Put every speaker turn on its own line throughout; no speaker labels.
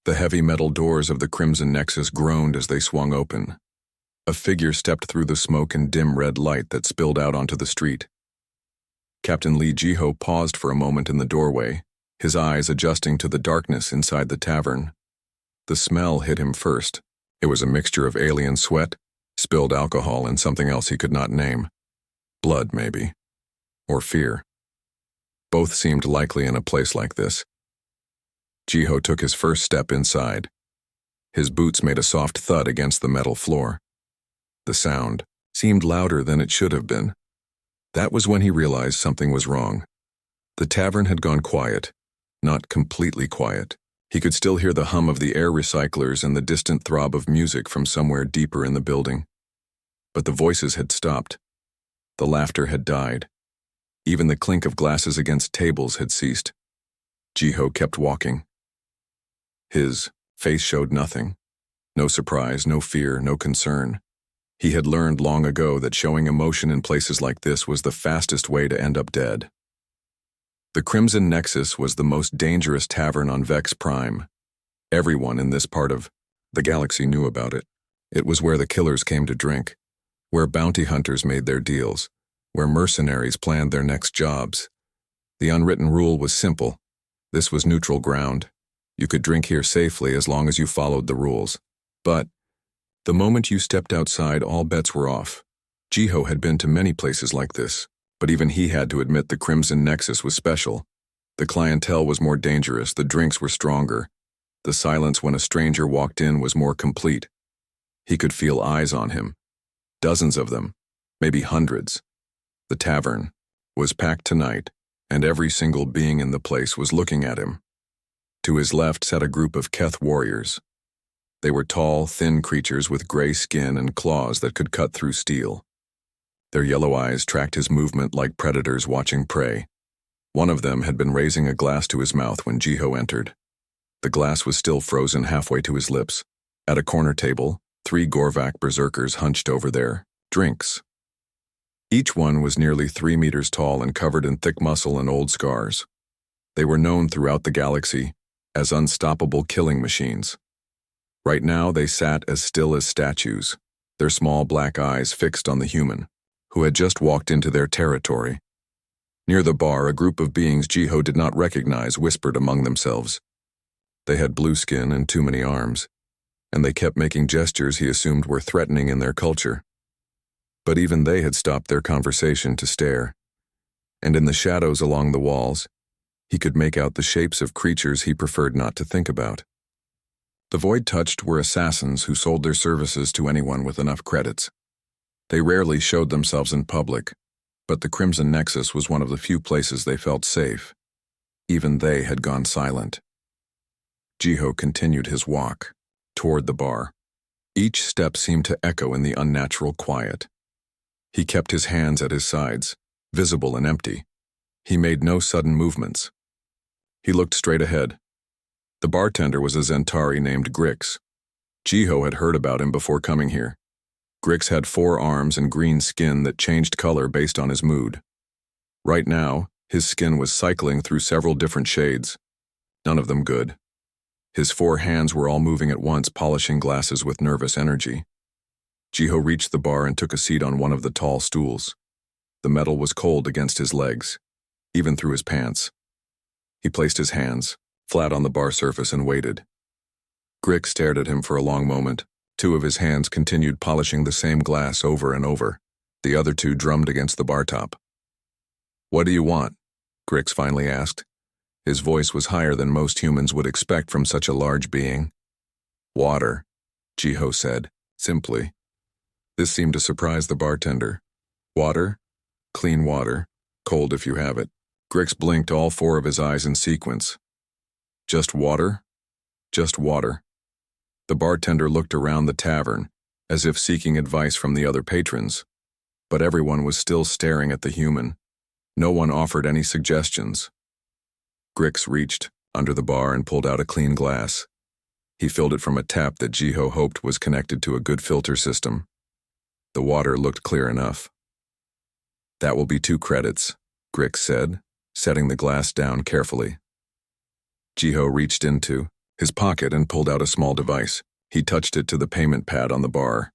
The heavy metal doors of the Crimson Nexus groaned as they swung open. A figure stepped through the smoke and dim red light that spilled out onto the street. Captain Lee Jiho paused for a moment in the doorway, his eyes adjusting to the darkness inside the tavern. The smell hit him first. It was a mixture of alien sweat, spilled alcohol, and something else he could not name. Blood, maybe. Or fear. Both seemed likely in a place like this. Jiho took his first step inside. His boots made a soft thud against the metal floor. The sound seemed louder than it should have been. That was when he realized something was wrong. The tavern had gone quiet, not completely quiet. He could still hear the hum of the air recyclers and the distant throb of music from somewhere deeper in the building. But the voices had stopped. The laughter had died. Even the clink of glasses against tables had ceased. Jiho kept walking. His face showed nothing. No surprise, no fear, no concern. He had learned long ago that showing emotion in places like this was the fastest way to end up dead. The Crimson Nexus was the most dangerous tavern on Vex Prime. Everyone in this part of the galaxy knew about it. It was where the killers came to drink, where bounty hunters made their deals, where mercenaries planned their next jobs. The unwritten rule was simple. This was neutral ground. You could drink here safely as long as you followed the rules. But the moment you stepped outside, all bets were off. Jiho had been to many places like this, but even he had to admit the Crimson Nexus was special. The clientele was more dangerous, the drinks were stronger. The silence when a stranger walked in was more complete. He could feel eyes on him. Dozens of them, maybe hundreds. The tavern was packed tonight, and every single being in the place was looking at him. To his left sat a group of Keth warriors. They were tall, thin creatures with gray skin and claws that could cut through steel. Their yellow eyes tracked his movement like predators watching prey. One of them had been raising a glass to his mouth when Jiho entered. The glass was still frozen halfway to his lips. At a corner table, 3 Gorvak berserkers hunched over their drinks. Each one was nearly 3 meters tall and covered in thick muscle and old scars. They were known throughout the galaxy as unstoppable killing machines. Right now they sat as still as statues, their small black eyes fixed on the human, who had just walked into their territory. Near the bar, a group of beings Jiho did not recognize whispered among themselves. They had blue skin and too many arms, and they kept making gestures he assumed were threatening in their culture. But even they had stopped their conversation to stare, and in the shadows along the walls, he could make out the shapes of creatures he preferred not to think about. The void touched were assassins who sold their services to anyone with enough credits. They rarely showed themselves in public, but the Crimson Nexus was one of the few places they felt safe. Even they had gone silent. Jiho continued his walk toward the bar. Each step seemed to echo in the unnatural quiet. He kept his hands at his sides, visible and empty. He made no sudden movements. He looked straight ahead. The bartender was a Zentari named Grix. Jiho had heard about him before coming here. Grix had 4 arms and green skin that changed color based on his mood. Right now, his skin was cycling through several different shades, none of them good. His 4 hands were all moving at once, polishing glasses with nervous energy. Jiho reached the bar and took a seat on one of the tall stools. The metal was cold against his legs, even through his pants. He placed his hands flat on the bar surface and waited. Grix stared at him for a long moment. 2 of his hands continued polishing the same glass over and over. The other 2 drummed against the bar top. "What do you want?" Grix finally asked. His voice was higher than most humans would expect from such a large being. "Water," Jiho said, simply. This seemed to surprise the bartender. "Water? Clean water. Cold if you have it." Grix blinked all 4 of his eyes in sequence. "Just water? Just water." The bartender looked around the tavern, as if seeking advice from the other patrons. But everyone was still staring at the human. No one offered any suggestions. Grix reached under the bar and pulled out a clean glass. He filled it from a tap that Jiho hoped was connected to a good filter system. The water looked clear enough. "That will be 2 credits, Grix said, setting the glass down carefully. Jiho reached into his pocket and pulled out a small device. He touched it to the payment pad on the bar.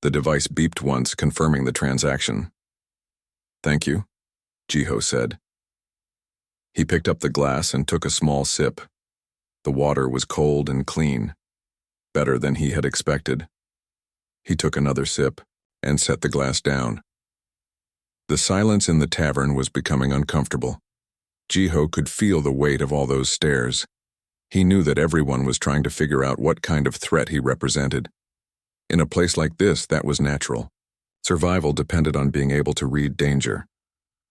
The device beeped once, confirming the transaction. "Thank you," Jiho said. He picked up the glass and took a small sip. The water was cold and clean, better than he had expected. He took another sip and set the glass down. The silence in the tavern was becoming uncomfortable. Jiho could feel the weight of all those stares. He knew that everyone was trying to figure out what kind of threat he represented. In a place like this, that was natural. Survival depended on being able to read danger.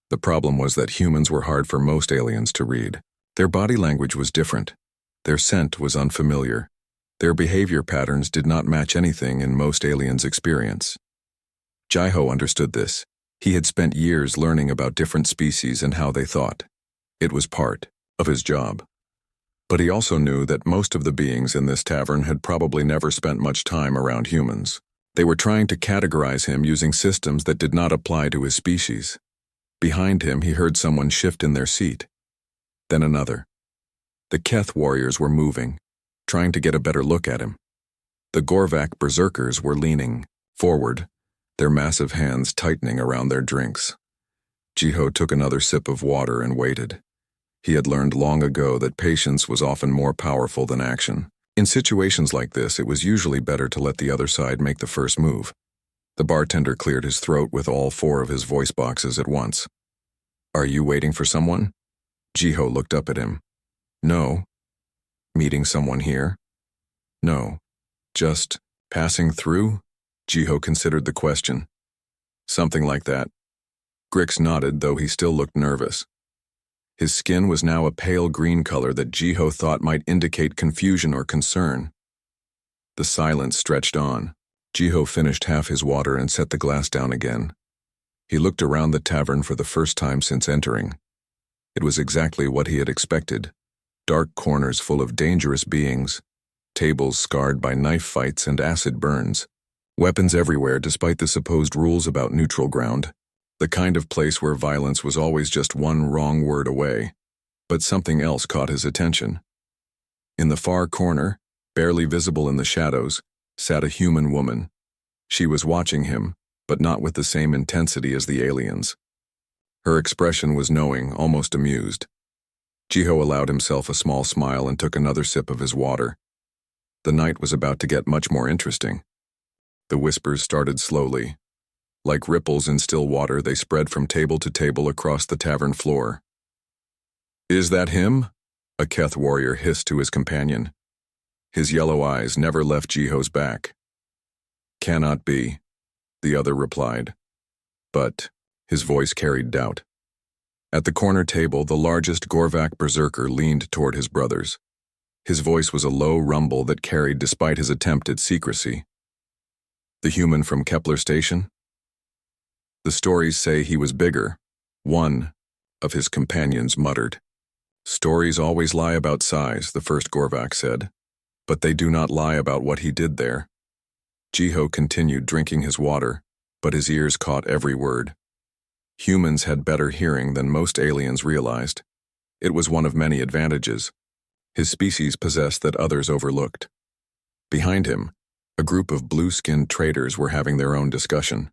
The problem was that humans were hard for most aliens to read. Their body language was different. Their scent was unfamiliar. Their behavior patterns did not match anything in most aliens' experience. Jiho understood this. He had spent years learning about different species and how they thought. It was part of his job. But he also knew that most of the beings in this tavern had probably never spent much time around humans. They were trying to categorize him using systems that did not apply to his species. Behind him, he heard someone shift in their seat. Then another. The Keth warriors were moving, trying to get a better look at him. The Gorvak berserkers were leaning forward, their massive hands tightening around their drinks. Jiho took another sip of water and waited. He had learned long ago that patience was often more powerful than action. In situations like this, it was usually better to let the other side make the first move. The bartender cleared his throat with all 4 of his voice boxes at once. "Are you waiting for someone?" Jiho looked up at him. "No." "Meeting someone here?" "No." "Just passing through?" Jiho considered the question. "Something like that." Grix nodded, though he still looked nervous. His skin was now a pale green color that Jiho thought might indicate confusion or concern. The silence stretched on. Jiho finished half his water and set the glass down again. He looked around the tavern for the first time since entering. It was exactly what he had expected. Dark corners full of dangerous beings, tables scarred by knife fights and acid burns, weapons everywhere despite the supposed rules about neutral ground. The kind of place where violence was always just one wrong word away. But something else caught his attention. In the far corner, barely visible in the shadows, sat a human woman. She was watching him, but not with the same intensity as the aliens. Her expression was knowing, almost amused. Jiho allowed himself a small smile and took another sip of his water. The night was about to get much more interesting. The whispers started slowly. Like ripples in still water, they spread from table to table across the tavern floor. "Is that him?" a Keth warrior hissed to his companion. His yellow eyes never left Jiho's back. "Cannot be," the other replied. But his voice carried doubt. At the corner table, the largest Gorvak berserker leaned toward his brothers. His voice was a low rumble that carried despite his attempt at secrecy. "The human from Kepler Station?" "The stories say he was bigger," one of his companions muttered. "Stories always lie about size," the first Gorvak said, "but they do not lie about what he did there." Jiho continued drinking his water, but his ears caught every word. Humans had better hearing than most aliens realized. It was one of many advantages his species possessed that others overlooked. Behind him, a group of blue-skinned traders were having their own discussion.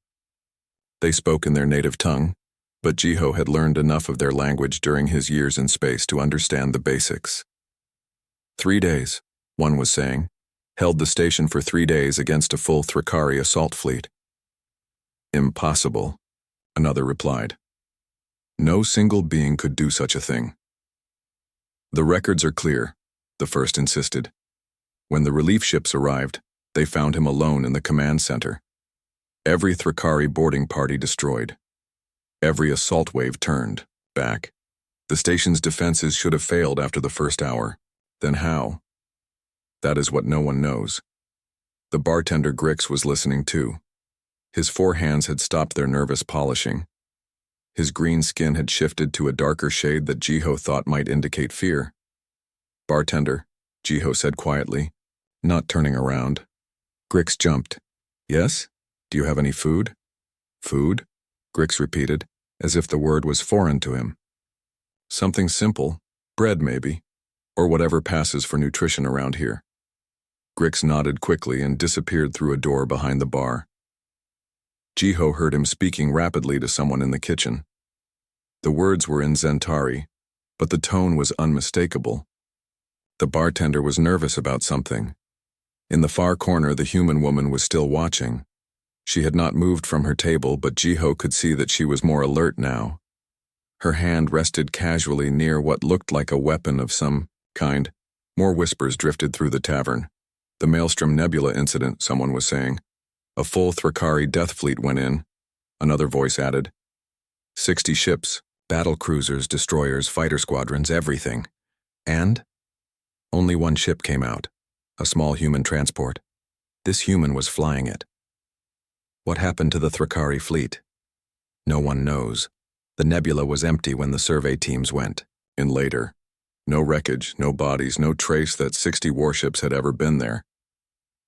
They spoke in their native tongue, but Jiho had learned enough of their language during his years in space to understand the basics. 3 days, one was saying, held the station for 3 days against a full Thrakari assault fleet. "Impossible," another replied. "No single being could do such a thing." "The records are clear," the first insisted. When the relief ships arrived, they found him alone in the command center. Every Thrakari boarding party destroyed. Every assault wave turned back. The station's defenses should have failed after the first hour. Then how? That is what no one knows. The bartender Grix was listening too. His 4 hands had stopped their nervous polishing. His green skin had shifted to a darker shade that Jiho thought might indicate fear. "Bartender," Jiho said quietly, not turning around. Grix jumped. "Yes? Do you have any food?" "Food?" Grix repeated, as if the word was foreign to him. "Something simple. Bread, maybe." or whatever passes for nutrition around here. Grix nodded quickly and disappeared through a door behind the bar. Jiho heard him speaking rapidly to someone in the kitchen. The words were in Zentari, but the tone was unmistakable. The bartender was nervous about something. In the far corner, the human woman was still watching. She had not moved from her table, but Jiho could see that she was more alert now. Her hand rested casually near what looked like a weapon of some kind. More whispers drifted through the tavern. The Maelstrom Nebula incident, someone was saying. A full Thrakari death fleet went in. Another voice added. 60 ships, battle cruisers, destroyers, fighter squadrons, everything. And? Only one ship came out. A small human transport. This human was flying it. What happened to the Thrakari fleet? No one knows. The nebula was empty when the survey teams went. And later. No wreckage, no bodies, no trace that 60 warships had ever been there.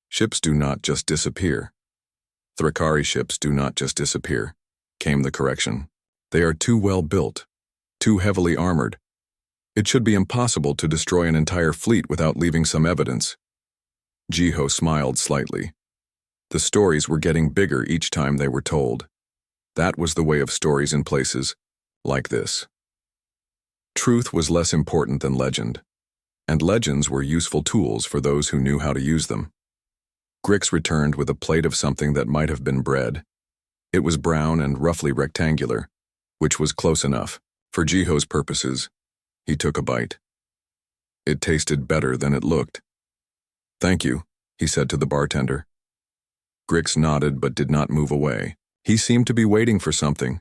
Ships do not just disappear. Thrakari ships do not just disappear, came the correction. They are too well built, too heavily armored. It should be impossible to destroy an entire fleet without leaving some evidence. Jiho smiled slightly. The stories were getting bigger each time they were told. That was the way of stories in places like this. Truth was less important than legend, and legends were useful tools for those who knew how to use them. Grix returned with a plate of something that might have been bread. It was brown and roughly rectangular, which was close enough. For Jiho's purposes, he took a bite. It tasted better than it looked. Thank you, he said to the bartender. Grix nodded but did not move away. He seemed to be waiting for something.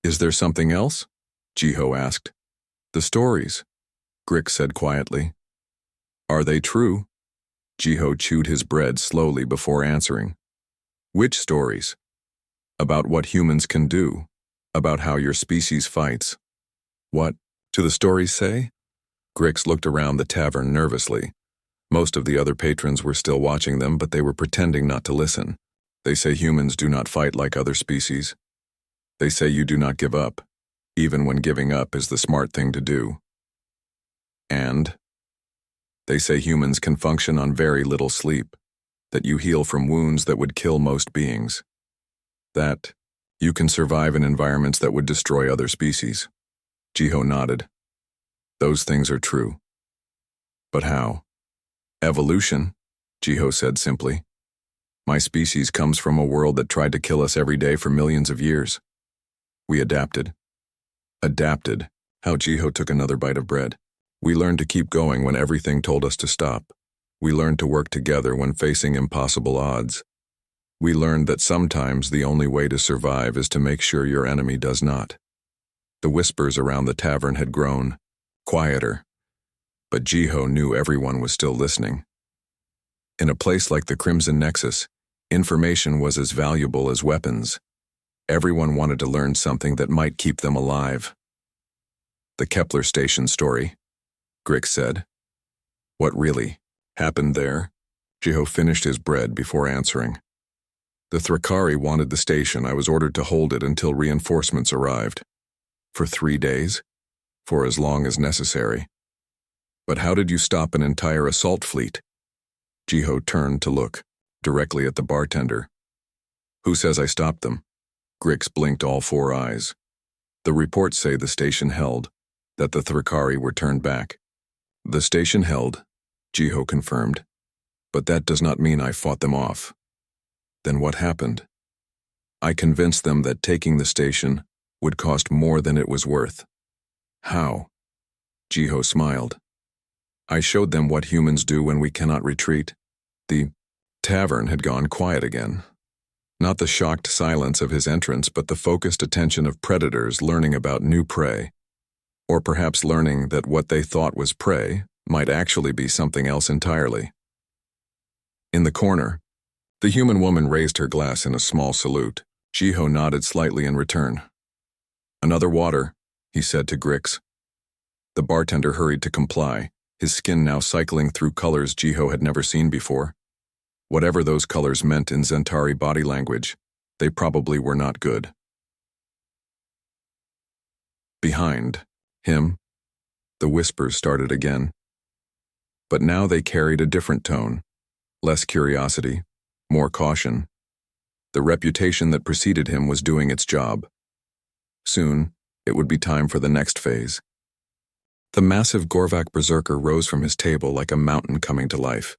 Is there something else? Jiho asked. The stories, Grix said quietly. Are they true? Jiho chewed his bread slowly before answering. Which stories? About what humans can do. About how your species fights. What do the stories say? Grix looked around the tavern nervously. Most of the other patrons were still watching them, but they were pretending not to listen. They say humans do not fight like other species. They say you do not give up, even when giving up is the smart thing to do. And they say humans can function on very little sleep, that you heal from wounds that would kill most beings, that you can survive in environments that would destroy other species. Jiho nodded. Those things are true. But how? Evolution, Jiho said simply. My species comes from a world that tried to kill us every day for millions of years. We adapted. Adapted. How Jiho took another bite of bread. We learned to keep going when everything told us to stop. We learned to work together when facing impossible odds. We learned that sometimes the only way to survive is to make sure your enemy does not. The whispers around the tavern had grown quieter, but Jiho knew everyone was still listening. In a place like the Crimson Nexus, information was as valuable as weapons. Everyone wanted to learn something that might keep them alive. The Kepler station story, Grix said. What really happened there? Jiho finished his bread before answering. The Thrakari wanted the station. I was ordered to hold it until reinforcements arrived. For 3 days? For as long as necessary. But how did you stop an entire assault fleet? Jiho turned to look directly at the bartender. Who says I stopped them? Grix blinked all 4 eyes. The reports say the station held, that the Thrakari were turned back. The station held, Jiho confirmed, but that does not mean I fought them off. Then what happened? I convinced them that taking the station would cost more than it was worth. How? Jiho smiled. I showed them what humans do when we cannot retreat. The tavern had gone quiet again. Not the shocked silence of his entrance, but the focused attention of predators learning about new prey. Or perhaps learning that what they thought was prey might actually be something else entirely. In the corner, the human woman raised her glass in a small salute. Jiho nodded slightly in return. Another water, he said to Grix. The bartender hurried to comply, his skin now cycling through colors Jiho had never seen before. Whatever those colors meant in Zentari body language, they probably were not good. Behind him, the whispers started again. But now they carried a different tone. Less curiosity, more caution. The reputation that preceded him was doing its job. Soon, it would be time for the next phase. The massive Gorvak berserker rose from his table like a mountain coming to life.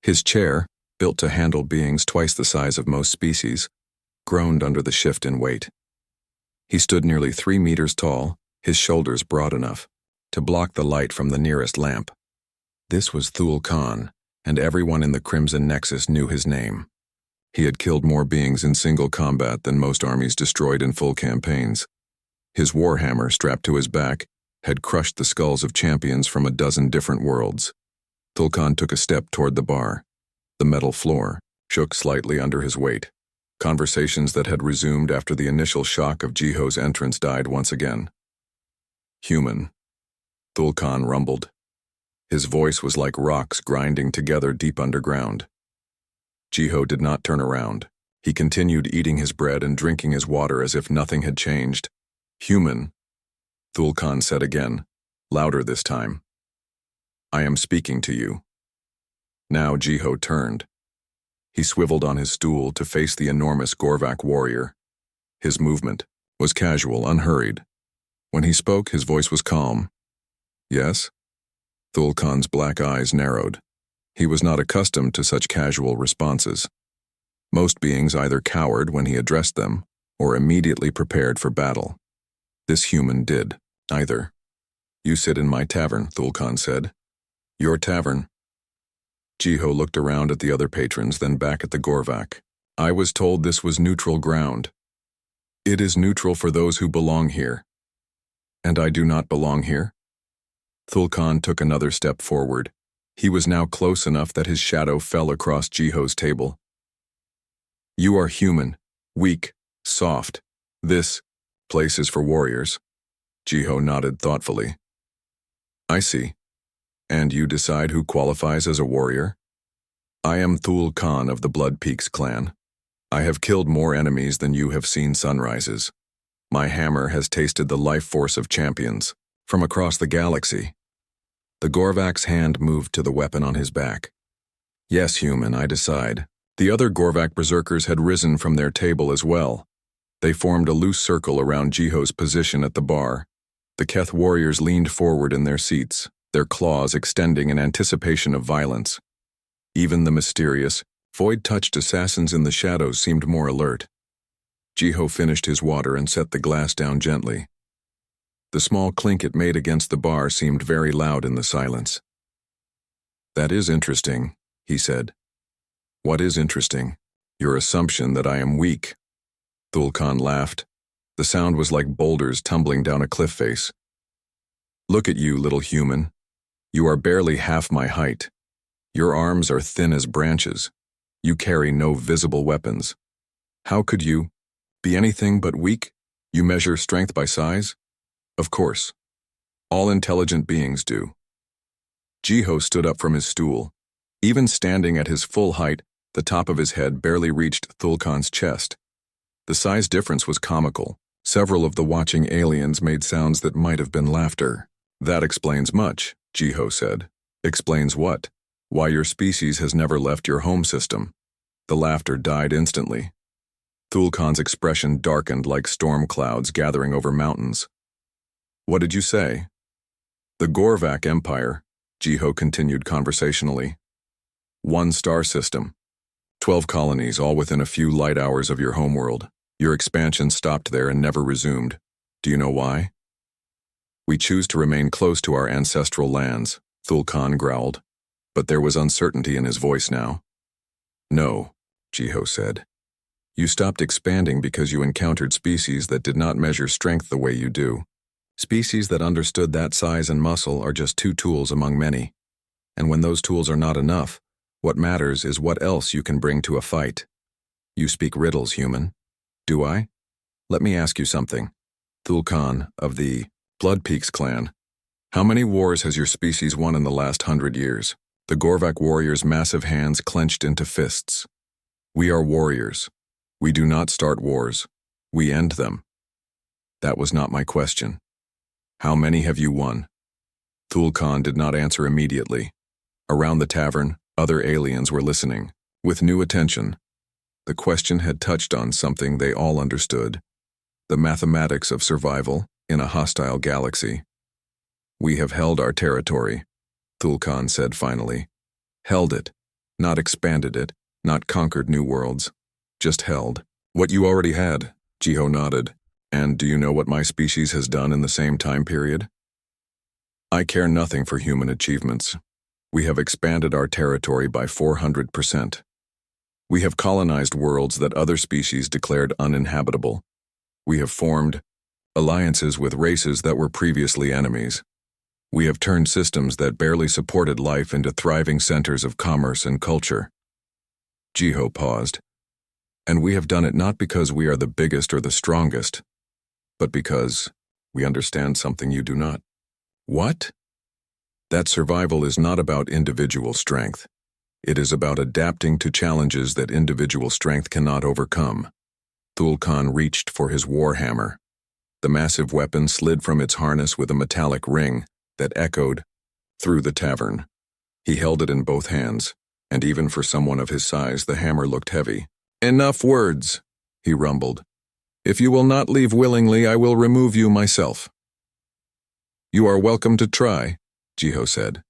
His chair, built to handle beings twice the size of most species, groaned under the shift in weight. He stood nearly 3 meters tall, his shoulders broad enough to block the light from the nearest lamp. This was Thul Khan, and everyone in the Crimson Nexus knew his name. He had killed more beings in single combat than most armies destroyed in full campaigns. His warhammer, strapped to his back, had crushed the skulls of champions from a dozen different worlds. Thul Khan took a step toward the bar. The metal floor shook slightly under his weight. Conversations that had resumed after the initial shock of Jiho's entrance died once again. Human, Thul Khan rumbled. His voice was like rocks grinding together deep underground. Jiho did not turn around. He continued eating his bread and drinking his water as if nothing had changed. Human, Thul Khan said again, louder this time. I am speaking to you. Now Jiho turned. He swiveled on his stool to face the enormous Gorvak warrior. His movement was casual, unhurried. When he spoke, his voice was calm. Yes? Thul Khan's black eyes narrowed. He was not accustomed to such casual responses. Most beings either cowered when he addressed them or immediately prepared for battle. This human did neither. You sit in my tavern, Thul Khan said. Your tavern. Jiho looked around at the other patrons, then back at the Gorvak. I was told this was neutral ground. It is neutral for those who belong here. And I do not belong here? Thul Khan took another step forward. He was now close enough that his shadow fell across Jiho's table. You are human, weak, soft. This place is for warriors. Jiho nodded thoughtfully. I see. And you decide who qualifies as a warrior? I am Thul Khan of the Blood Peaks clan. I have killed more enemies than you have seen sunrises. My hammer has tasted the life force of champions from across the galaxy. The Gorvak's hand moved to the weapon on his back. Yes, human, I decide. The other Gorvak berserkers had risen from their table as well. They formed a loose circle around Jiho's position at the bar. The Keth warriors leaned forward in their seats, their claws extending in anticipation of violence. Even the mysterious, void-touched assassins in the shadows seemed more alert. Jiho finished his water and set the glass down gently. The small clink it made against the bar seemed very loud in the silence. That is interesting, he said. What is interesting? Your assumption that I am weak. Thul Khan laughed. The sound was like boulders tumbling down a cliff face. Look at you, little human. You are barely half my height. Your arms are thin as branches. You carry no visible weapons. How could you be anything but weak? You measure strength by size? Of course. All intelligent beings do. Jiho stood up from his stool. Even standing at his full height, the top of his head barely reached Thul Khan's chest. The size difference was comical. Several of the watching aliens made sounds that might have been laughter. That explains much, Jiho said. Explains what? Why your species has never left your home system. The laughter died instantly. Thul Khan's expression darkened like storm clouds gathering over mountains. What did you say? The Gorvak Empire, Jiho continued conversationally. 1 star system. 12 colonies, all within a few light hours of your homeworld. Your expansion stopped there and never resumed. Do you know why? We choose to remain close to our ancestral lands, Thul Khan growled. But there was uncertainty in his voice now. No, Jiho said. You stopped expanding because you encountered species that did not measure strength the way you do. Species that understood that size and muscle are just 2 tools among many. And when those tools are not enough, what matters is what else you can bring to a fight. You speak riddles, human. Do I? Let me ask you something. Thul Khan, of the Blood Peaks clan. How many wars has your species won in the last 100 years? The Gorvak warrior's massive hands clenched into fists. We are warriors. We do not start wars. We end them. That was not my question. How many have you won? Thul Khan did not answer immediately. Around the tavern, other aliens were listening, with new attention. The question had touched on something they all understood: the mathematics of survival in a hostile galaxy. "We have held our territory," Thulkan said finally. "Held it, not expanded it, not conquered new worlds. Just held. What you already had," Jiho nodded. "And do you know what my species has done in the same time period?" "I care nothing for human achievements. We have expanded our territory by 400%. We have colonized worlds that other species declared uninhabitable. We have formed alliances with races that were previously enemies. We have turned systems that barely supported life into thriving centers of commerce and culture." Jiho paused. "And we have done it not because we are the biggest or the strongest, but because we understand something you do not." "What?" "That survival is not about individual strength. It is about adapting to challenges that individual strength cannot overcome." Thulkan reached for his warhammer. The massive weapon slid from its harness with a metallic ring that echoed through the tavern. He held it in both hands, and even for someone of his size, the hammer looked heavy. "Enough words," he rumbled. "If you will not leave willingly, I will remove you myself." "You are welcome to try," Jiho said.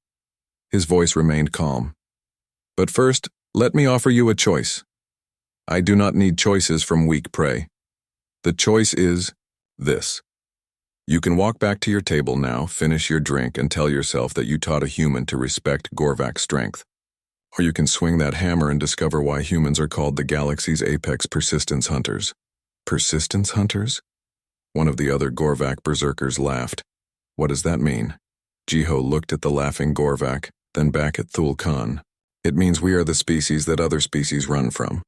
His voice remained calm. "But first, let me offer you a choice. I do not need choices from weak prey. The choice is this. You can walk back to your table now, finish your drink, and tell yourself that you taught a human to respect Gorvak's strength. Or you can swing that hammer and discover why humans are called the galaxy's apex persistence hunters." "Persistence hunters?" One of the other Gorvak berserkers laughed. "What does that mean?" Jiho looked at the laughing Gorvak, then back at Thulkan. "It means we are the species that other species run from.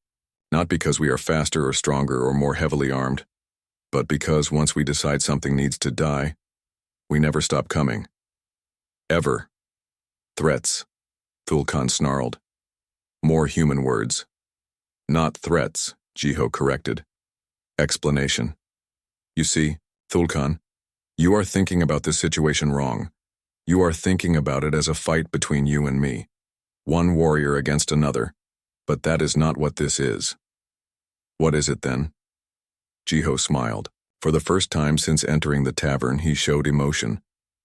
Not because we are faster or stronger or more heavily armed, but because once we decide something needs to die, we never stop coming. Ever." "Threats," Thulkan snarled. "More human words." "Not threats," Jiho corrected. "Explanation. You see, Thulkan, you are thinking about this situation wrong. You are thinking about it as a fight between you and me. One warrior against another. But that is not what this is." "What is it then?" Jiho smiled. For the first time since entering the tavern, he showed emotion.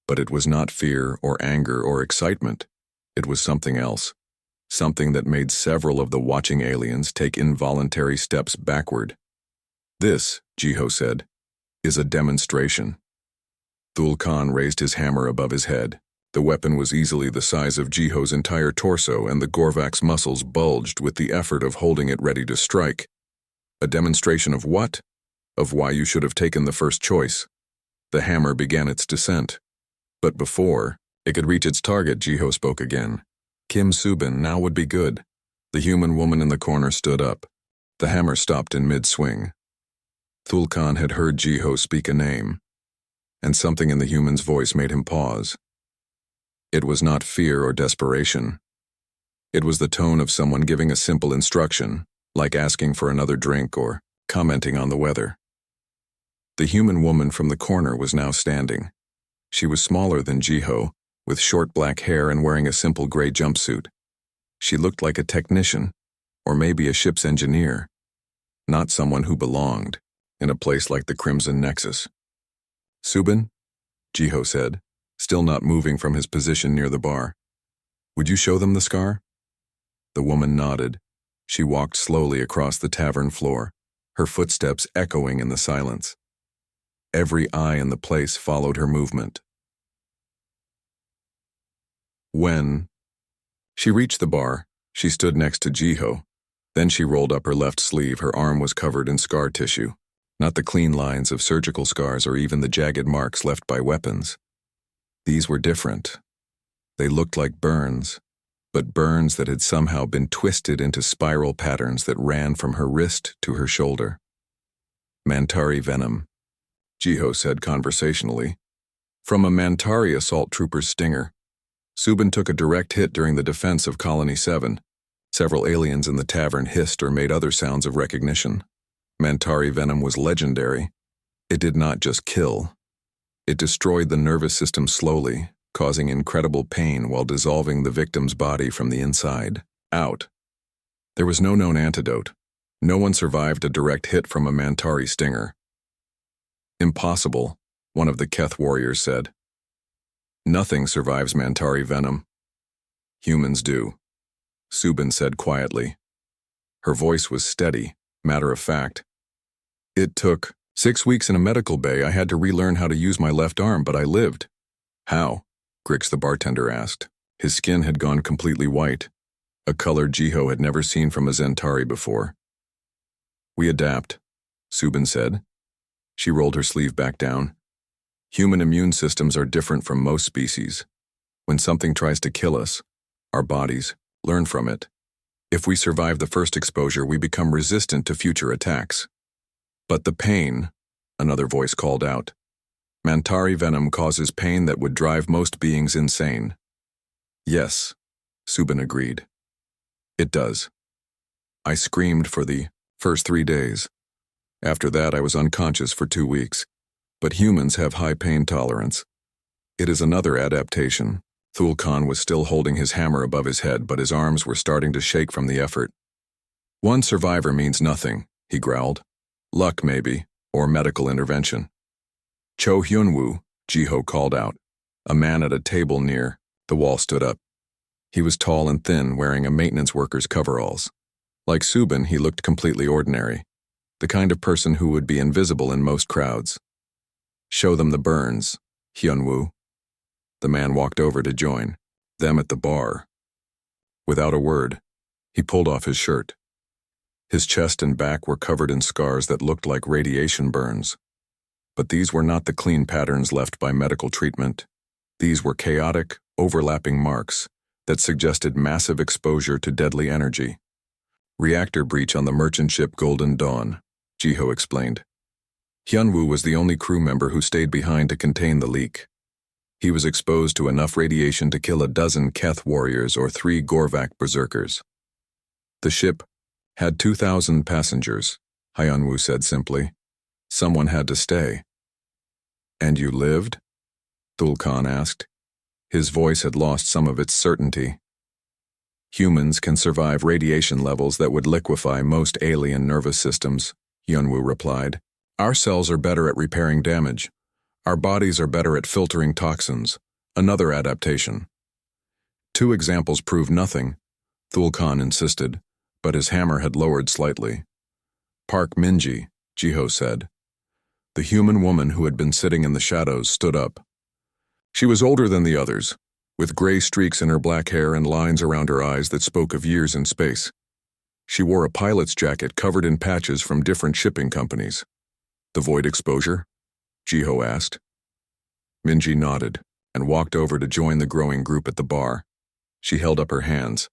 But it was not fear or anger or excitement. It was something else. Something that made several of the watching aliens take involuntary steps backward. "This," Jiho said, "is a demonstration." Thulkan raised his hammer above his head. The weapon was easily the size of Jiho's entire torso, and the Gorvak's muscles bulged with the effort of holding it ready to strike. "A demonstration of what?" "Of why you should have taken the first choice." The hammer began its descent. But before it could reach its target, Jiho spoke again. "Kim Subin, now would be good." The human woman in the corner stood up. The hammer stopped in mid-swing. Thulkan had heard Jiho speak a name, and something in the human's voice made him pause. It was not fear or desperation. It was the tone of someone giving a simple instruction, like asking for another drink or commenting on the weather. The human woman from the corner was now standing. She was smaller than Jiho, with short black hair and wearing a simple gray jumpsuit. She looked like a technician, or maybe a ship's engineer, not someone who belonged in a place like the Crimson Nexus. "Subin," Jiho said, still not moving from his position near the bar. "Would you show them the scar?" The woman nodded. She walked slowly across the tavern floor, her footsteps echoing in the silence. Every eye in the place followed her movement. When she reached the bar, she stood next to Jiho. Then she rolled up her left sleeve. Her arm was covered in scar tissue, not the clean lines of surgical scars or even the jagged marks left by weapons. These were different. They looked like burns, but burns that had somehow been twisted into spiral patterns that ran from her wrist to her shoulder. "Mantari venom," Jiho said conversationally. "From a Mantari assault trooper's stinger. Subin took a direct hit during the defense of Colony 7. Several aliens in the tavern hissed or made other sounds of recognition. Mantari venom was legendary. It did not just kill. It destroyed the nervous system slowly, causing incredible pain while dissolving the victim's body from the inside out. There was no known antidote. No one survived a direct hit from a Mantari stinger. Impossible, one of the Keth warriors said. Nothing survives Mantari venom. Humans do, Subin said quietly. Her voice was steady, matter of fact. It took 6 weeks in a medical bay. I had to relearn how to use my left arm, but I lived. How? Grix the bartender asked. His skin had gone completely white, a color Jiho had never seen from a Zentari before. We adapt, Subin said. She rolled her sleeve back down. Human immune systems are different from most species. When something tries to kill us, our bodies learn from it. If we survive the first exposure, we become resistant to future attacks. But the pain, another voice called out. Mantari venom causes pain that would drive most beings insane. Yes, Subin agreed. It does. I screamed for the first 3 days. After that, I was unconscious for 2 weeks. But humans have high pain tolerance. It is another adaptation. Thul Khan was still holding his hammer above his head, but his arms were starting to shake from the effort. One survivor means nothing, he growled. Luck, maybe, or medical intervention. Cho Hyunwoo, Jiho called out. A man at a table near the wall stood up. He was tall and thin, wearing a maintenance worker's coveralls. Like Subin, he looked completely ordinary, the kind of person who would be invisible in most crowds. Show them the burns, Hyunwoo. The man walked over to join them at the bar. Without a word, he pulled off his shirt. His chest and back were covered in scars that looked like radiation burns. But these were not the clean patterns left by medical treatment. These were chaotic, overlapping marks that suggested massive exposure to deadly energy. Reactor breach on the merchant ship Golden Dawn, Jiho explained. Hyunwoo was the only crew member who stayed behind to contain the leak. He was exposed to enough radiation to kill a dozen Keth warriors or 3 Gorvak berserkers. The ship had 2,000 passengers, Hyunwoo said simply. Someone had to stay. And you lived? Thul Khan asked. His voice had lost some of its certainty. Humans can survive radiation levels that would liquefy most alien nervous systems, Hyunwoo replied. Our cells are better at repairing damage. Our bodies are better at filtering toxins, another adaptation. 2 examples prove nothing, Thul Khan insisted, but his hammer had lowered slightly. Park Minji, Jiho said. The human woman who had been sitting in the shadows stood up. She was older than the others, with gray streaks in her black hair and lines around her eyes that spoke of years in space. She wore a pilot's jacket covered in patches from different shipping companies. The void exposure? Jiho asked. Minji nodded and walked over to join the growing group at the bar. She held up her hands.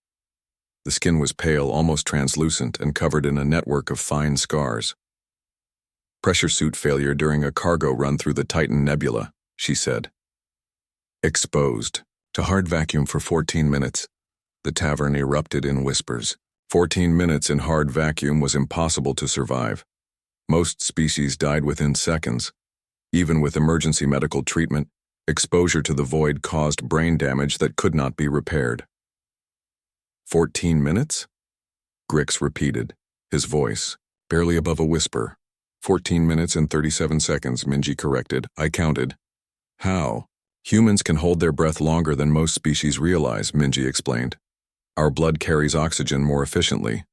The skin was pale, almost translucent, and covered in a network of fine scars. Pressure suit failure during a cargo run through the Titan Nebula, she said. Exposed to hard vacuum for 14 minutes. The tavern erupted in whispers. 14 minutes in hard vacuum was impossible to survive. Most species died within seconds. Even with emergency medical treatment, exposure to the void caused brain damage that could not be repaired. 14 minutes? Grix repeated, his voice barely above a whisper. 14 minutes and 37 seconds, Minji corrected. I counted. How? Humans can hold their breath longer than most species realize, Minji explained. Our blood carries oxygen more efficiently.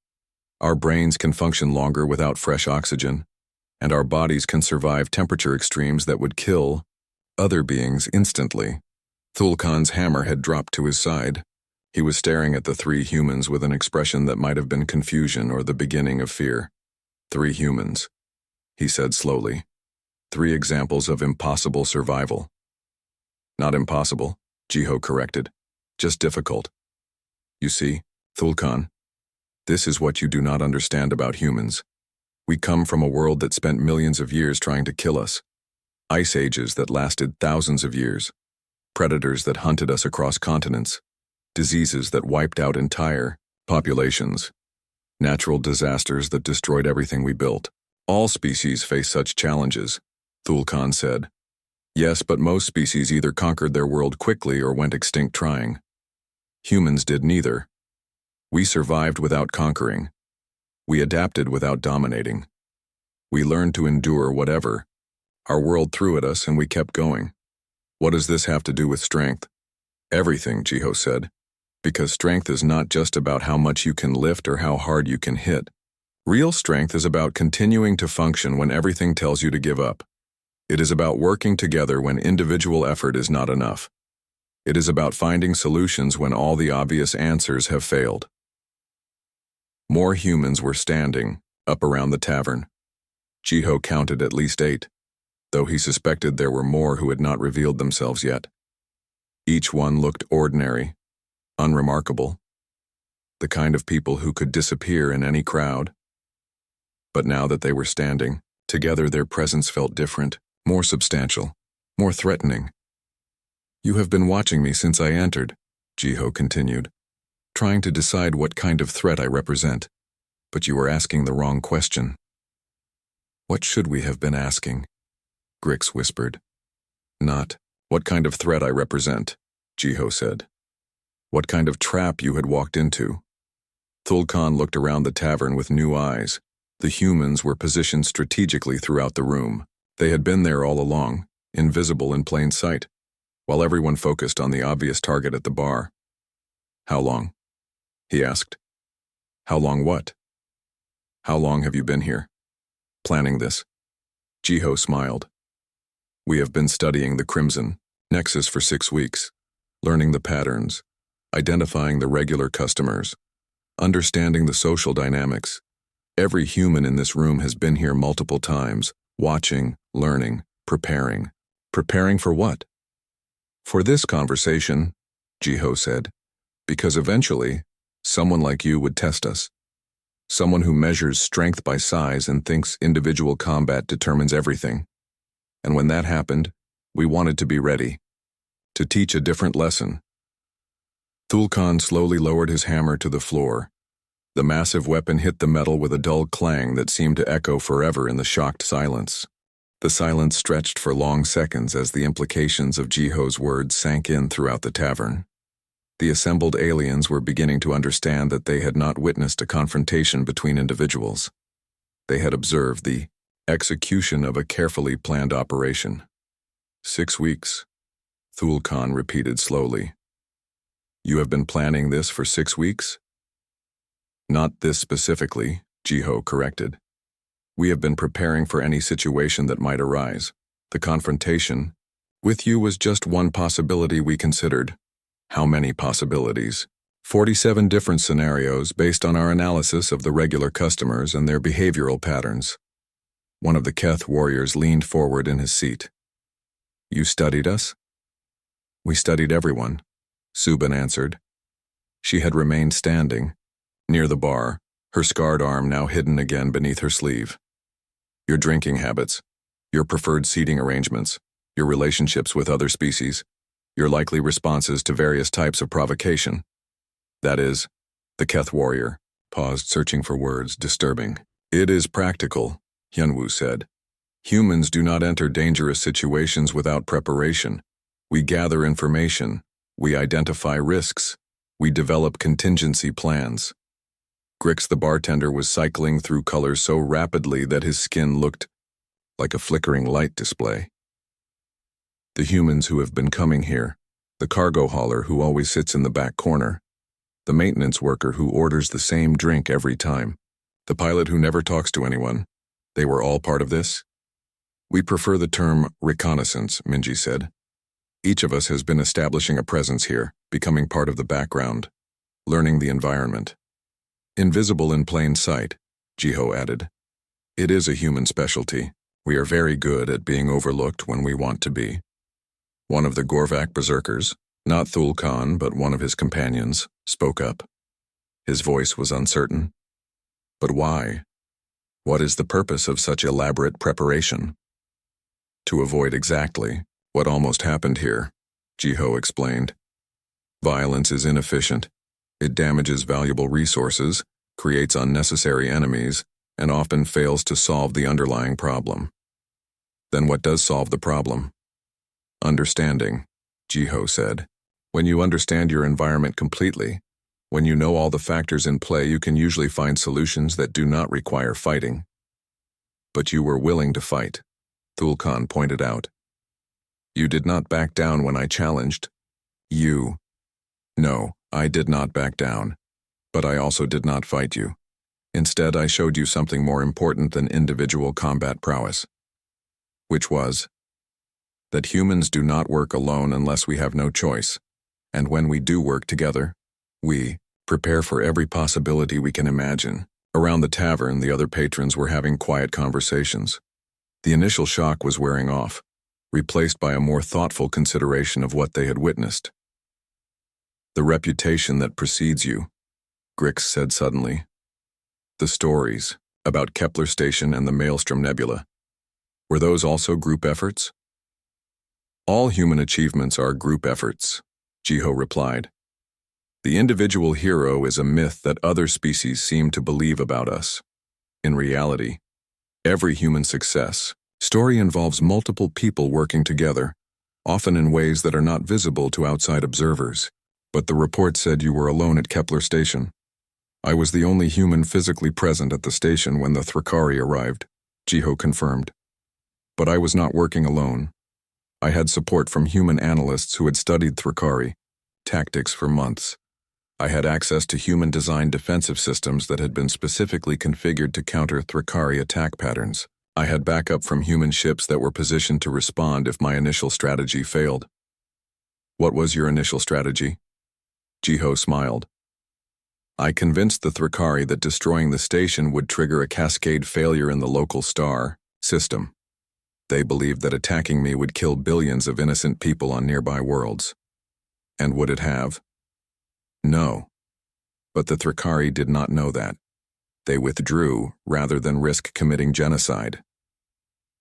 Our brains can function longer without fresh oxygen, and our bodies can survive temperature extremes that would kill other beings instantly. Thul Khan's hammer had dropped to his side. He was staring at the 3 humans with an expression that might have been confusion or the beginning of fear. 3 humans, he said slowly. 3 examples of impossible survival. Not impossible, Jiho corrected. Just difficult. You see, Thul Khan, this is what you do not understand about humans. We come from a world that spent millions of years trying to kill us. Ice ages that lasted thousands of years. Predators that hunted us across continents. Diseases that wiped out entire populations. Natural disasters that destroyed everything we built. All species face such challenges, Thul Khan said. Yes, but most species either conquered their world quickly or went extinct trying. Humans did neither. We survived without conquering. We adapted without dominating. We learned to endure whatever. Our world threw at us and we kept going. What does this have to do with strength? Everything, Jiho said. Because strength is not just about how much you can lift or how hard you can hit. Real strength is about continuing to function when everything tells you to give up. It is about working together when individual effort is not enough. It is about finding solutions when all the obvious answers have failed. More humans were standing, up around the tavern. Jiho counted at least 8, though he suspected there were more who had not revealed themselves yet. Each one looked ordinary, unremarkable, the kind of people who could disappear in any crowd. But now that they were standing, together their presence felt different, more substantial, more threatening. You have been watching me since I entered, Jiho continued, trying to decide what kind of threat I represent, but you were asking the wrong question. What should we have been asking? Grix whispered. Not, what kind of threat I represent, Jiho said. What kind of trap you had walked into. Thulkan looked around the tavern with new eyes. The humans were positioned strategically throughout the room. They had been there all along, invisible in plain sight, while everyone focused on the obvious target at the bar. How long? He asked. How long what? How long have you been here? Planning this. Jiho smiled. We have been studying the Crimson Nexus for 6 weeks, learning the patterns, identifying the regular customers, understanding the social dynamics. Every human in this room has been here multiple times, watching, learning, preparing. Preparing for what? For this conversation, Jiho said, because eventually, someone like you would test us. Someone who measures strength by size and thinks individual combat determines everything. And when that happened, we wanted to be ready, to teach a different lesson. Thulkan slowly lowered his hammer to the floor. The massive weapon hit the metal with a dull clang that seemed to echo forever in the shocked silence. The silence stretched for long seconds as the implications of Jiho's words sank in throughout the tavern. The assembled aliens were beginning to understand that they had not witnessed a confrontation between individuals. They had observed the execution of a carefully planned operation. 6 weeks, Thulkan repeated slowly. You have been planning this for 6 weeks? Not this specifically, Jiho corrected. We have been preparing for any situation that might arise. The confrontation with you was just one possibility we considered. How many possibilities? 47 different scenarios based on our analysis of the regular customers and their behavioral patterns. One of the Keth warriors leaned forward in his seat. You studied us? We studied everyone, Subin answered. She had remained standing, near the bar, her scarred arm now hidden again beneath her sleeve. Your drinking habits, your preferred seating arrangements, your relationships with other species, your likely responses to various types of provocation. That is, the Keth warrior paused, searching for words, disturbing. It is practical, Hyunwoo said. Humans do not enter dangerous situations without preparation. We gather information, we identify risks, we develop contingency plans. Grix the bartender was cycling through colors so rapidly that his skin looked like a flickering light display. The humans who have been coming here, the cargo hauler who always sits in the back corner, the maintenance worker who orders the same drink every time, the pilot who never talks to anyone, they were all part of this? We prefer the term reconnaissance, Minji said. Each of us has been establishing a presence here, becoming part of the background, learning the environment. Invisible in plain sight, Jiho added. It is a human specialty. We are very good at being overlooked when we want to be. One of the Gorvak berserkers, not Thulkan but one of his companions, spoke up. His voice was uncertain. But why? What is the purpose of such elaborate preparation? To avoid exactly what almost happened here, Jiho explained. Violence is inefficient. It damages valuable resources, creates unnecessary enemies, and often fails to solve the underlying problem. Then what does solve the problem? Understanding, Jiho said. When you understand your environment completely, when you know all the factors in play, you can usually find solutions that do not require fighting. But you were willing to fight, Thulkan pointed out. You did not back down when I challenged. No, I did not back down. But I also did not fight you. Instead, I showed you something more important than individual combat prowess. Which was that humans do not work alone unless we have no choice. And when we do work together, we prepare for every possibility we can imagine. Around the tavern, the other patrons were having quiet conversations. The initial shock was wearing off, replaced by a more thoughtful consideration of what they had witnessed. The reputation that precedes you, Grix said suddenly. The stories about Kepler Station and the Maelstrom Nebula. Were those also group efforts? All human achievements are group efforts, Jiho replied. The individual hero is a myth that other species seem to believe about us. In reality, every human success story involves multiple people working together, often in ways that are not visible to outside observers. But the report said you were alone at Kepler Station. I was the only human physically present at the station when the Thrakari arrived, Jiho confirmed. But I was not working alone. I had support from human analysts who had studied Thrakari tactics for months. I had access to human-designed defensive systems that had been specifically configured to counter Thrakari attack patterns. I had backup from human ships that were positioned to respond if my initial strategy failed. What was your initial strategy? Jiho smiled. I convinced the Thrakari that destroying the station would trigger a cascade failure in the local star system. They believed that attacking me would kill billions of innocent people on nearby worlds. And would it have? No. But the Thrakari did not know that. They withdrew rather than risk committing genocide.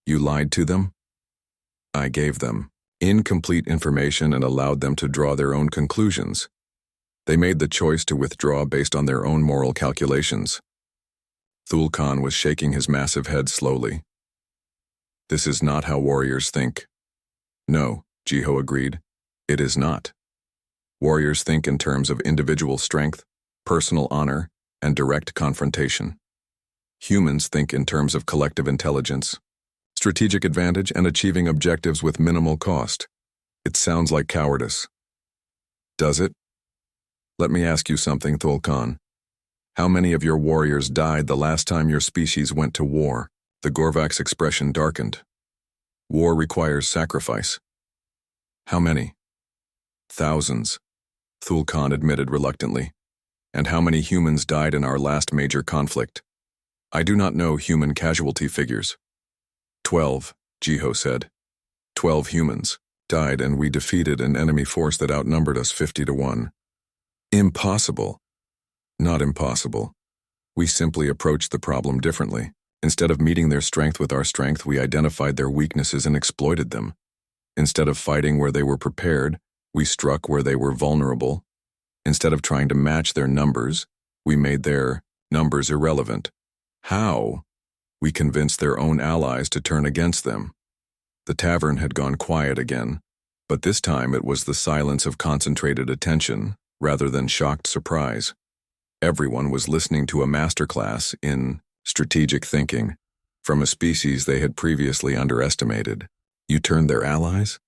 You lied to them? I gave them incomplete information and allowed them to draw their own conclusions. They made the choice to withdraw based on their own moral calculations. Thulkan was shaking his massive head slowly. This is not how warriors think. No, Jiho agreed. It is not. Warriors think in terms of individual strength, personal honor, and direct confrontation. Humans think in terms of collective intelligence, strategic advantage, and achieving objectives with minimal cost. It sounds like cowardice. Does it? Let me ask you something, Thulkan. How many of your warriors died the last time your species went to war? The Gorvak's expression darkened. War requires sacrifice. How many? Thousands, Thulkan admitted reluctantly. And how many humans died in our last major conflict? I do not know human casualty figures. 12, Jiho said. 12 humans died and we defeated an enemy force that outnumbered us 50-1. Impossible. Not impossible. We simply approached the problem differently. Instead of meeting their strength with our strength, we identified their weaknesses and exploited them. Instead of fighting where they were prepared, we struck where they were vulnerable. Instead of trying to match their numbers, we made their numbers irrelevant. How? We convinced their own allies to turn against them. The tavern had gone quiet again, but this time it was the silence of concentrated attention rather than shocked surprise. Everyone was listening to a masterclass in strategic thinking from a species they had previously underestimated. You turned their allies?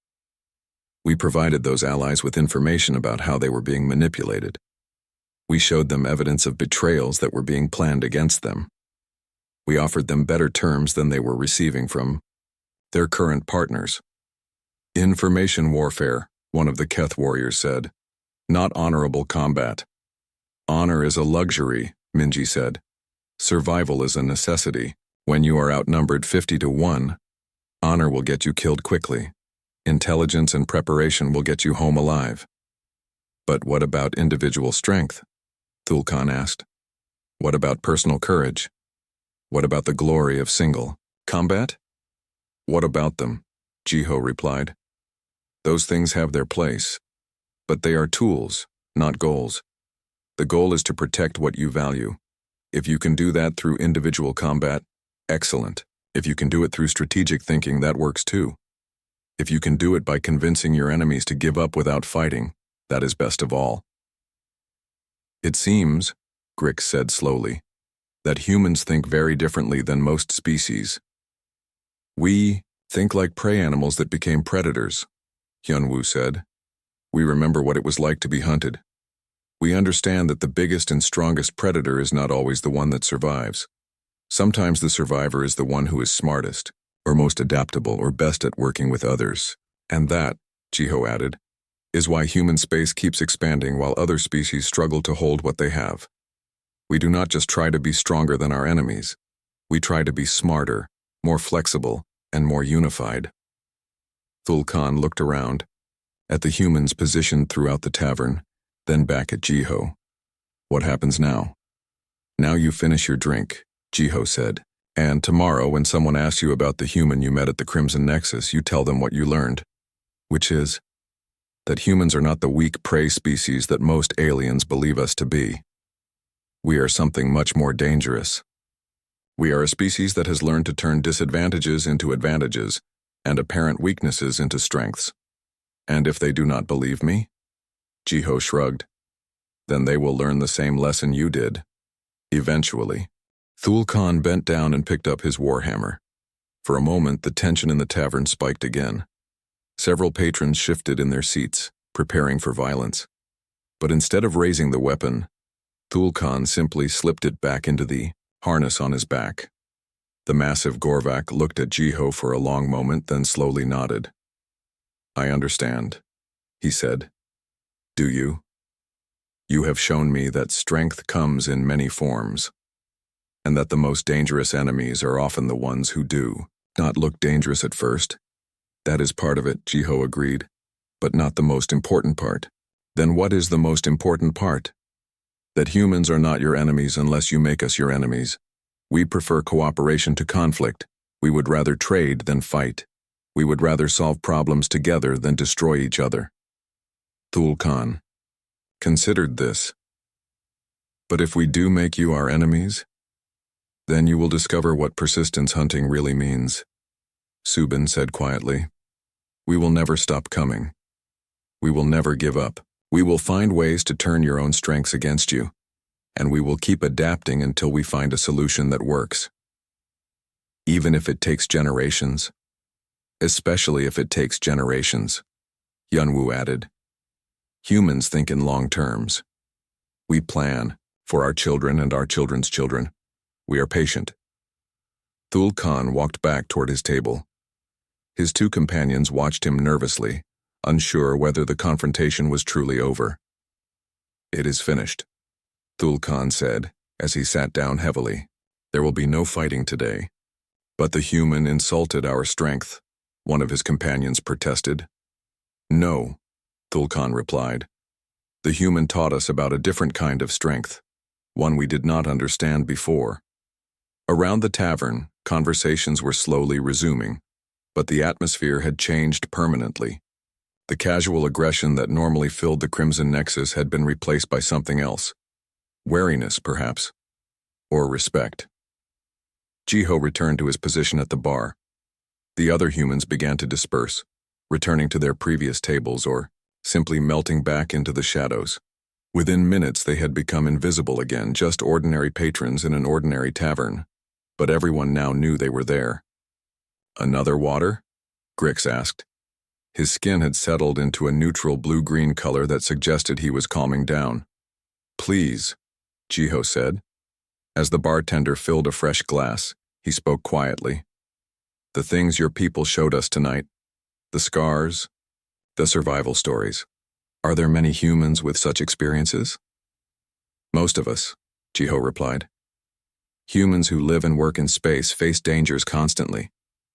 We provided those allies with information about how they were being manipulated. We showed them evidence of betrayals that were being planned against them. We offered them better terms than they were receiving from their current partners. Information warfare, one of the Keth warriors said. Not honorable combat. Honor is a luxury, Minji said. Survival is a necessity. When you are outnumbered 50-1, honor will get you killed quickly. Intelligence and preparation will get you home alive. But what about individual strength? Thulkan asked. What about personal courage? What about the glory of single combat? What about them? Jiho replied. Those things have their place, but they are tools, not goals. The goal is to protect what you value. If you can do that through individual combat, excellent. If you can do it through strategic thinking, that works too. If you can do it by convincing your enemies to give up without fighting, that is best of all. It seems, Grix said slowly, that humans think very differently than most species. We think like prey animals that became predators, Hyunwoo said. We remember what it was like to be hunted. We understand that the biggest and strongest predator is not always the one that survives. Sometimes the survivor is the one who is smartest, or most adaptable, or best at working with others. And that, Jiho added, is why human space keeps expanding while other species struggle to hold what they have. We do not just try to be stronger than our enemies. We try to be smarter, more flexible, and more unified. Thul Khan looked around, at the humans positioned throughout the tavern, then back at Jiho. What happens now? Now you finish your drink, Jiho said, and tomorrow when someone asks you about the human you met at the Crimson Nexus, you tell them what you learned, which is that humans are not the weak prey species that most aliens believe us to be. We are something much more dangerous. We are a species that has learned to turn disadvantages into advantages and apparent weaknesses into strengths. And if they do not believe me, Jiho shrugged, then they will learn the same lesson you did. Eventually. Thul Khan bent down and picked up his warhammer. For a moment, the tension in the tavern spiked again. Several patrons shifted in their seats, preparing for violence. But instead of raising the weapon, Thul Khan simply slipped it back into the harness on his back. The massive Gorvak looked at Jiho for a long moment, then slowly nodded. I understand, he said. Do you? You have shown me that strength comes in many forms, and that the most dangerous enemies are often the ones who do not look dangerous at first. That is part of it, Jiho agreed, but not the most important part. Then what is the most important part? That humans are not your enemies unless you make us your enemies. We prefer cooperation to conflict. We would rather trade than fight. We would rather solve problems together than destroy each other. Thul Khan considered this. But if we do make you our enemies, then you will discover what persistence hunting really means, Subin said quietly. We will never stop coming. We will never give up. We will find ways to turn your own strengths against you, and we will keep adapting until we find a solution that works. Even if it takes generations. Especially if it takes generations, Hyunwoo added. Humans think in long terms. We plan for our children and our children's children. We are patient. Thul Khan walked back toward his table. His two companions watched him nervously, unsure whether the confrontation was truly over. It is finished, Thul Khan said, as he sat down heavily. There will be no fighting today. But the human insulted our strength, one of his companions protested. No, Thul Khan replied. The human taught us about a different kind of strength, one we did not understand before. Around the tavern, conversations were slowly resuming, but the atmosphere had changed permanently. The casual aggression that normally filled the Crimson Nexus had been replaced by something else. Wariness, perhaps. Or respect. Jiho returned to his position at the bar. The other humans began to disperse, returning to their previous tables or simply melting back into the shadows. Within minutes they had become invisible again, just ordinary patrons in an ordinary tavern. But everyone now knew they were there. Another water? Grix asked. His skin had settled into a neutral blue-green color that suggested he was calming down. Please, Jiho said. As the bartender filled a fresh glass, he spoke quietly. The things your people showed us tonight, the scars, the survival stories. Are there many humans with such experiences? Most of us, Jiho replied. Humans who live and work in space face dangers constantly.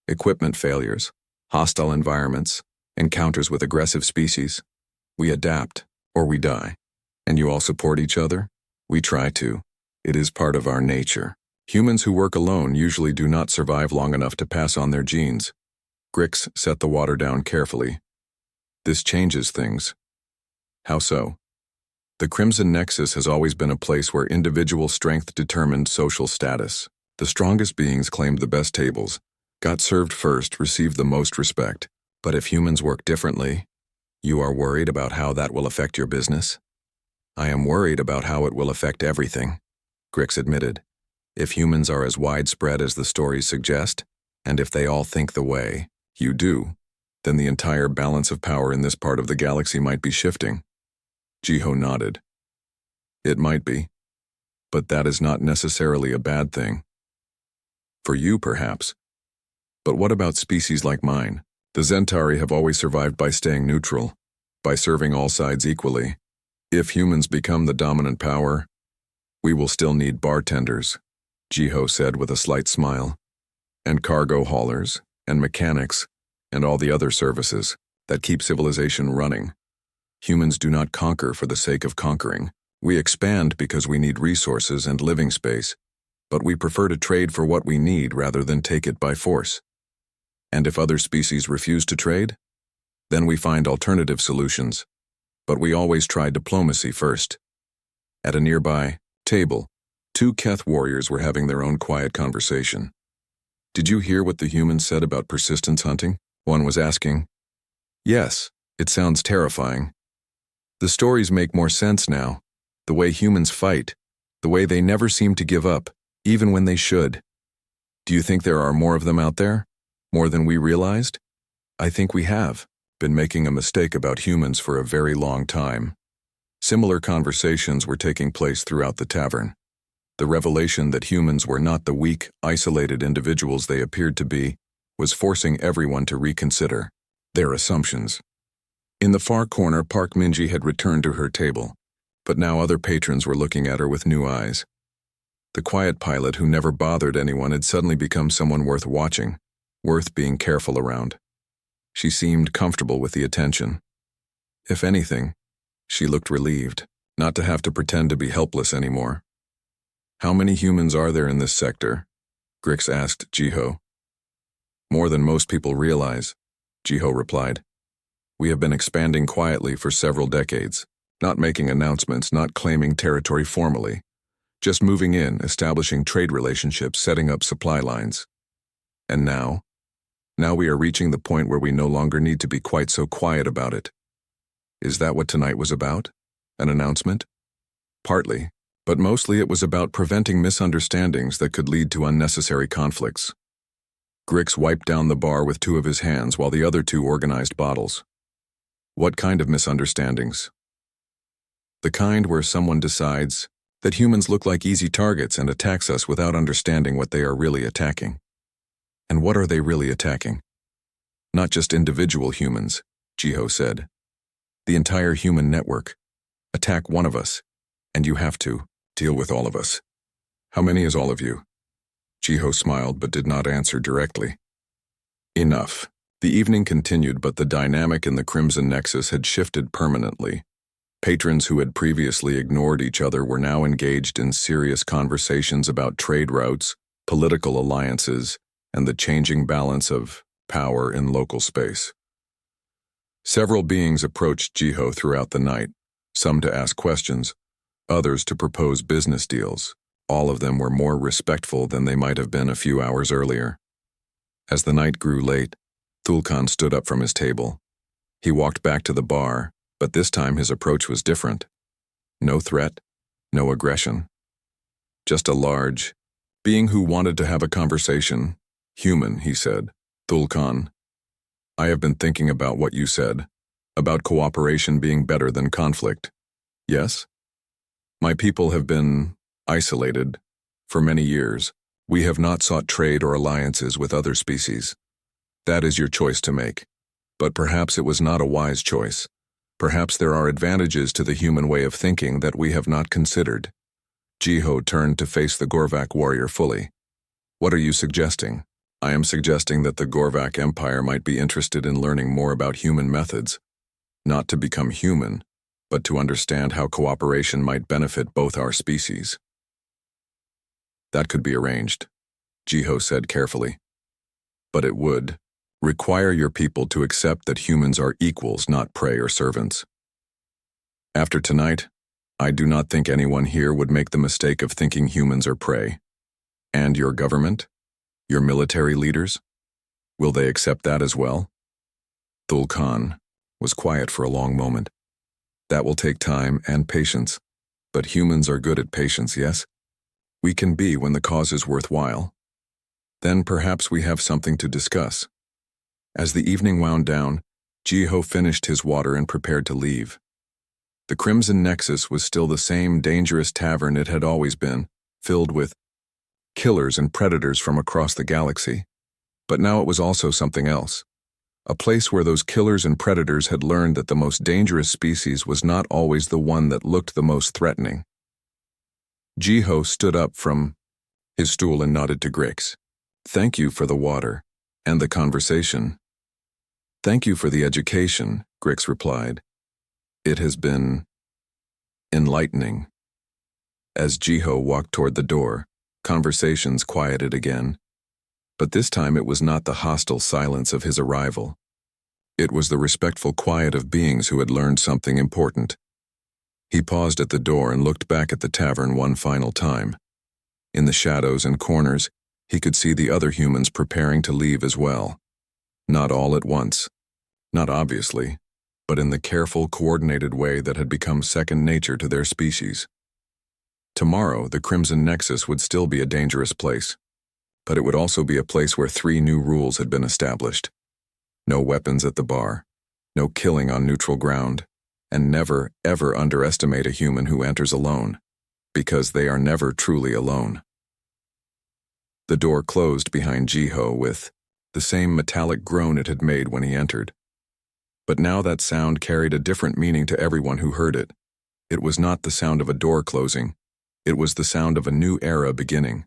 Equipment failures, hostile environments, encounters with aggressive species. We adapt, or we die. And you all support each other? We try to. It is part of our nature. Humans who work alone usually do not survive long enough to pass on their genes. Grix set the water down carefully. This changes things. How so? The Crimson Nexus has always been a place where individual strength determined social status. The strongest beings claimed the best tables, got served first, received the most respect. But if humans work differently, you are worried about how that will affect your business? I am worried about how it will affect everything, Grix admitted. If humans are as widespread as the stories suggest, and if they all think the way you do, then the entire balance of power in this part of the galaxy might be shifting. Jiho nodded. It might be, but that is not necessarily a bad thing. For you, perhaps. But what about species like mine? The Zentari have always survived by staying neutral, by serving all sides equally. If humans become the dominant power, we will still need bartenders, Jiho said with a slight smile, and cargo haulers, and mechanics, and all the other services that keep civilization running. Humans do not conquer for the sake of conquering. We expand because we need resources and living space, but we prefer to trade for what we need rather than take it by force. And if other species refuse to trade, then we find alternative solutions. But we always try diplomacy first. At a nearby table, two Keth warriors were having their own quiet conversation. Did you hear what the humans said about persistence hunting? One was asking. Yes, it sounds terrifying. The stories make more sense now. The way humans fight, the way they never seem to give up, even when they should. Do you think there are more of them out there? More than we realized? I think we have been making a mistake about humans for a very long time. Similar conversations were taking place throughout the tavern. The revelation that humans were not the weak, isolated individuals they appeared to be was forcing everyone to reconsider their assumptions. In the far corner, Park Minji had returned to her table, but now other patrons were looking at her with new eyes. The quiet pilot who never bothered anyone had suddenly become someone worth watching, worth being careful around. She seemed comfortable with the attention. If anything, she looked relieved, not to have to pretend to be helpless anymore. How many humans are there in this sector? Grix asked Jiho. More than most people realize, Jiho replied. We have been expanding quietly for several decades, not making announcements, not claiming territory formally, just moving in, establishing trade relationships, setting up supply lines. And now we are reaching the point where we no longer need to be quite so quiet about it. Is that what tonight was about? An announcement? Partly, but mostly it was about preventing misunderstandings that could lead to unnecessary conflicts. Grix wiped down the bar with two of his hands while the other two organized bottles. What kind of misunderstandings? The kind where someone decides that humans look like easy targets and attacks us without understanding what they are really attacking. And what are they really attacking? Not just individual humans, Jiho said. The entire human network. Attack one of us, and you have to deal with all of us. How many is all of you? Jiho smiled but did not answer directly. Enough. The evening continued, but the dynamic in the Crimson Nexus had shifted permanently. Patrons who had previously ignored each other were now engaged in serious conversations about trade routes, political alliances, and the changing balance of power in local space. Several beings approached Jiho throughout the night, some to ask questions, others to propose business deals. All of them were more respectful than they might have been a few hours earlier. As the night grew late, Thulkan stood up from his table. He walked back to the bar, but this time his approach was different. No threat, no aggression. Just a large being who wanted to have a conversation. Human, he said. Thulkan, I have been thinking about what you said, about cooperation being better than conflict. Yes? My people have been isolated for many years. We have not sought trade or alliances with other species. That is your choice to make. But perhaps it was not a wise choice. Perhaps there are advantages to the human way of thinking that we have not considered. Jiho turned to face the Gorvak warrior fully. What are you suggesting? I am suggesting that the Gorvak Empire might be interested in learning more about human methods, not to become human, but to understand how cooperation might benefit both our species. That could be arranged, Jiho said carefully. But it would require your people to accept that humans are equals, not prey or servants. After tonight, I do not think anyone here would make the mistake of thinking humans are prey. And your government? Your military leaders? Will they accept that as well? Thul Khan was quiet for a long moment. That will take time and patience, but humans are good at patience, yes? We can be when the cause is worthwhile. Then perhaps we have something to discuss. As the evening wound down, Jiho finished his water and prepared to leave. The Crimson Nexus was still the same dangerous tavern it had always been, filled with killers and predators from across the galaxy. But now it was also something else. A place where those killers and predators had learned that the most dangerous species was not always the one that looked the most threatening. Jiho stood up from his stool and nodded to Grix. "Thank you for the water and the conversation." "Thank you for the education," Grix replied. "It has been enlightening." As Jiho walked toward the door, conversations quieted again. But this time it was not the hostile silence of his arrival. It was the respectful quiet of beings who had learned something important. He paused at the door and looked back at the tavern one final time. In the shadows and corners, he could see the other humans preparing to leave as well. Not all at once, not obviously, but in the careful, coordinated way that had become second nature to their species. Tomorrow, the Crimson Nexus would still be a dangerous place, but it would also be a place where 3 new rules had been established. No weapons at the bar, no killing on neutral ground, and never, ever underestimate a human who enters alone, because they are never truly alone. The door closed behind Jiho with the same metallic groan it had made when he entered. But now that sound carried a different meaning to everyone who heard it. It was not the sound of a door closing. It was the sound of a new era beginning.